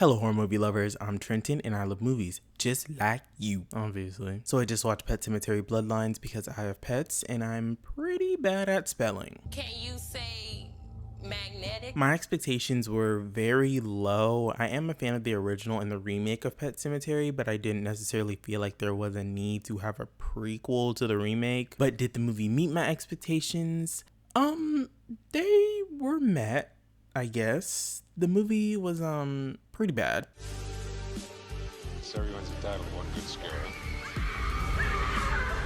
Hello horror movie lovers, I'm Trenton and I love movies, just like you, obviously. So I just watched Pet Sematary Bloodlines because I have pets and I'm pretty bad at spelling. Can you say magnetic? My expectations were very low. I am a fan of the original and the remake of Pet Sematary, but I didn't necessarily feel like there was a need to have a prequel to the remake. But did the movie meet my expectations? They were met, I guess. The movie was pretty bad. So everyone's entitled to one good scare.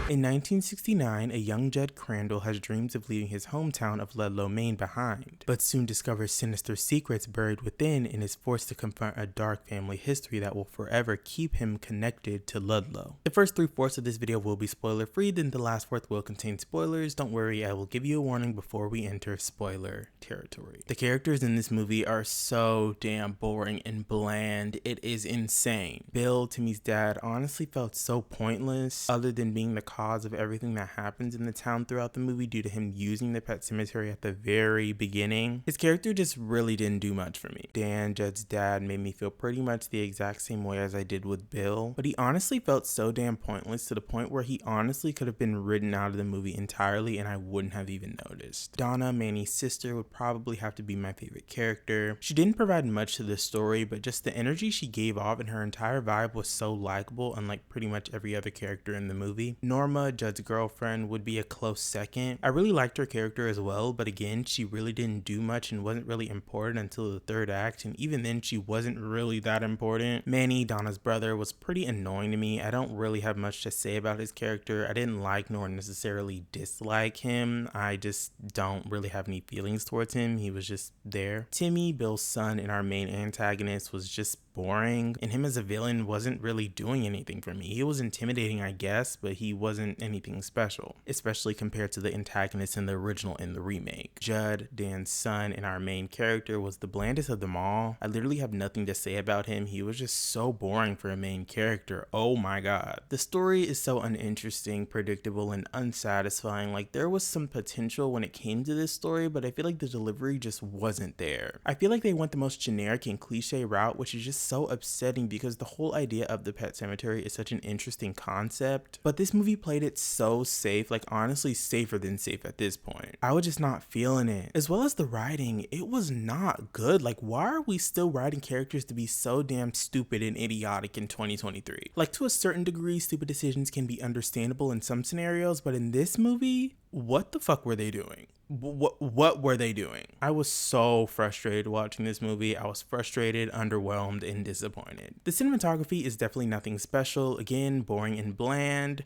In 1969, a young Judd Crandall has dreams of leaving his hometown of Ludlow, Maine behind, but soon discovers sinister secrets buried within and is forced to confront a dark family history that will forever keep him connected to Ludlow. The first 3/4 of this video will be spoiler free, then the last fourth will contain spoilers. Don't worry, I will give you a warning before we enter spoiler territory. The characters in this movie are so damn boring and bland, it is insane. Bill, Timmy's dad, honestly felt so pointless, other than being the cause of everything that happens in the town throughout the movie due to him using the pet cemetery at the very beginning. His character just really didn't do much for me. Dan, Judd's dad, made me feel pretty much the exact same way as I did with Bill, but he honestly felt so damn pointless to the point where he honestly could have been written out of the movie entirely and I wouldn't have even noticed. Donna, Manny's sister, would probably have to be my favorite character. She didn't provide much to the story, but just the energy she gave off and her entire vibe was so likable, unlike pretty much every other character in the movie. Norma, Judd's girlfriend, would be a close second. I really liked her character as well, but again, she really didn't do much and wasn't really important until the third act, and even then she wasn't really that important. Manny, Donna's brother, was pretty annoying to me. I don't really have much to say about his character. I didn't like nor necessarily dislike him. I just don't really have any feelings towards him. He was just there. Timmy, Bill's son and our main antagonist, was just boring, and him as a villain wasn't really doing anything for me. He was intimidating, I guess, but he wasn't anything special, especially compared to the antagonist in the original and the remake. Judd, Dan's son, and our main character was the blandest of them all. I literally have nothing to say about him. He was just so boring for a main character. Oh my god. The story is so uninteresting, predictable, and unsatisfying. Like, there was some potential when it came to this story, but I feel like the delivery just wasn't there. I feel like they went the most generic and cliche route, which is just so upsetting because the whole idea of the pet cemetery is such an interesting concept, but this movie played it so safe, like honestly safer than safe at this point. I was just not feeling it. As well as the writing, it was not good. Like, why are we still writing characters to be so damn stupid and idiotic in 2023? Like, to a certain degree, stupid decisions can be understandable in some scenarios, but in this movie, what the fuck were they doing? What were they doing? I was so frustrated watching this movie. I was frustrated, underwhelmed, and disappointed. The cinematography is definitely nothing special. Again, boring and bland.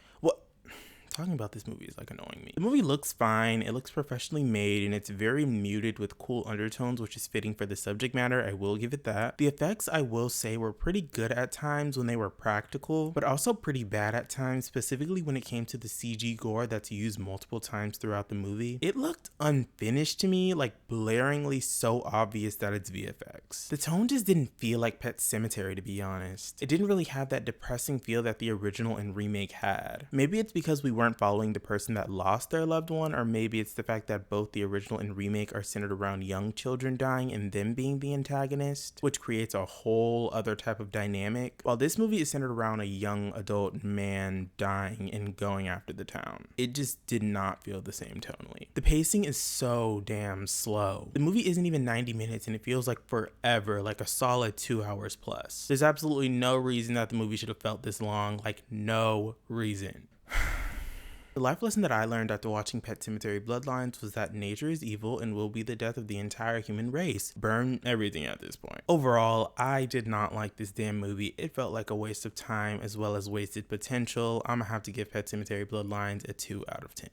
Talking about this movie is like annoying me. The movie looks fine, it looks professionally made, and it's very muted with cool undertones, which is fitting for the subject matter. I will give it that. The effects, I will say, were pretty good at times when they were practical, but also pretty bad at times, specifically when it came to the CG gore that's used multiple times throughout the movie. It looked unfinished to me, like blaringly so obvious that it's VFX. The tone just didn't feel like Pet Sematary, to be honest. It didn't really have that depressing feel that the original and remake had. Maybe it's because we weren't following the person that lost their loved one, or maybe it's the fact that both the original and remake are centered around young children dying and them being the antagonist, which creates a whole other type of dynamic, while this movie is centered around a young adult man dying and going after the town. It just did not feel the same tonally. The pacing is so damn slow. The movie isn't even 90 minutes and it feels like forever, like a solid 2 hours plus. There's absolutely no reason that the movie should have felt this long, like no reason. The life lesson that I learned after watching Pet Sematary Bloodlines was that nature is evil and will be the death of the entire human race. Burn everything at this point. Overall, I did not like this damn movie. It felt like a waste of time as well as wasted potential. I'm gonna have to give Pet Sematary Bloodlines a 2 out of 10.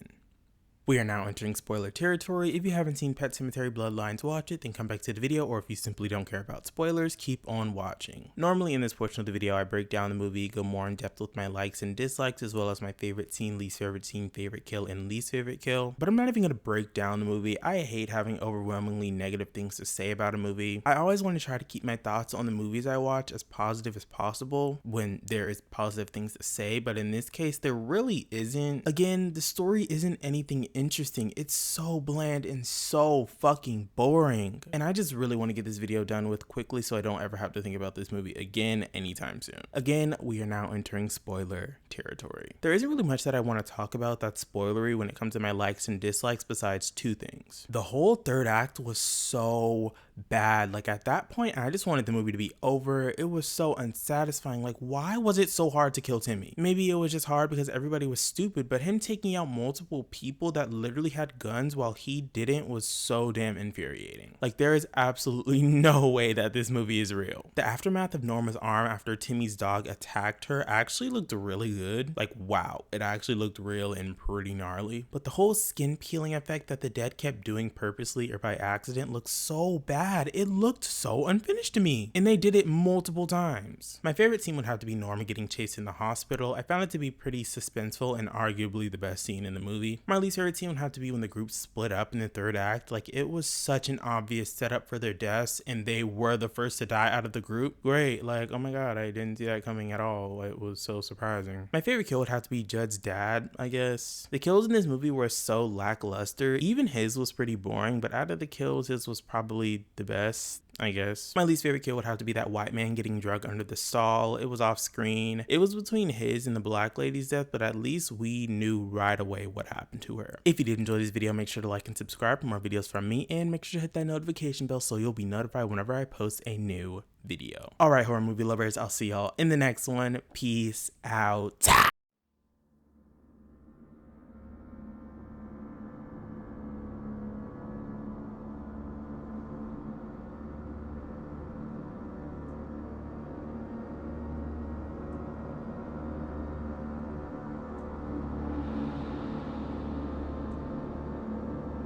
We are now entering spoiler territory. If you haven't seen Pet Sematary Bloodlines, watch it, then come back to the video, or if you simply don't care about spoilers, keep on watching. Normally in this portion of the video, I break down the movie, go more in depth with my likes and dislikes, as well as my favorite scene, least favorite scene, favorite kill, and least favorite kill. But I'm not even going to break down the movie. I hate having overwhelmingly negative things to say about a movie. I always want to try to keep my thoughts on the movies I watch as positive as possible when there is positive things to say, but in this case, there really isn't. Again, the story isn't anything interesting. It's so bland and so fucking boring. And I just really want to get this video done with quickly so I don't ever have to think about this movie again anytime soon. Again, we are now entering spoiler territory. There isn't really much that I want to talk about that's spoilery when it comes to my likes and dislikes besides two things. The whole third act was so bad. Like at that point, I just wanted the movie to be over. It was so unsatisfying. Like, why was it so hard to kill Timmy? Maybe it was just hard because everybody was stupid, but him taking out multiple people that literally had guns while he didn't was so damn infuriating. Like, there is absolutely no way that this movie is real. The aftermath of Norma's arm after Timmy's dog attacked her actually looked really good. Like, wow, it actually looked real and pretty gnarly. But the whole skin peeling effect that the dead kept doing purposely or by accident looked so bad. It looked so unfinished to me. And they did it multiple times. My favorite scene would have to be Norma getting chased in the hospital. I found it to be pretty suspenseful and arguably the best scene in the movie. My least favorite scene would have to be when the group split up in the third act. Like, it was such an obvious setup for their deaths and they were the first to die out of the group. Great, like, oh my god, I didn't see that coming at all. It was so surprising. My favorite kill would have to be Judd's dad, I guess. The kills in this movie were so lackluster. Even his was pretty boring, but out of the kills, his was probably the best, I guess. My least favorite kill would have to be that white man getting drugged under the stall. It was off screen. It was between his and the black lady's death, but at least we knew right away what happened to her. If you did enjoy this video, make sure to like and subscribe for more videos from me, and make sure to hit that notification bell so you'll be notified whenever I post a new video. Alright, horror movie lovers, I'll see y'all in the next one. Peace out.